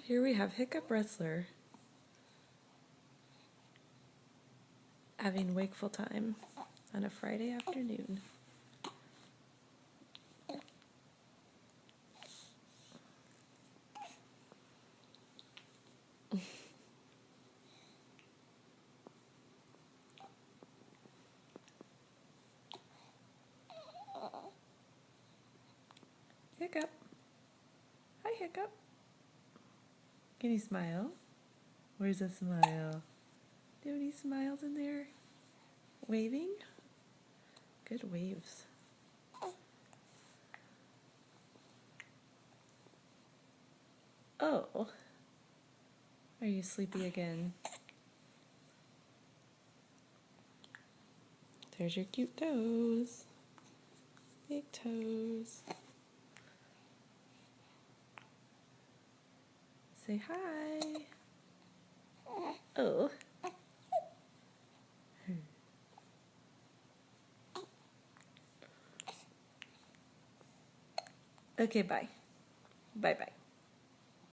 Here we have Hiccup Wrestler having wakeful time on a Friday afternoon. Hiccup. Hi, Hiccup. Can you smile? Where's the smile? Do you have any smiles in there? Waving? Good waves. Oh. Are you sleepy again? There's your cute toes. Big toes. Say hi. Oh. Okay, bye. Bye-bye.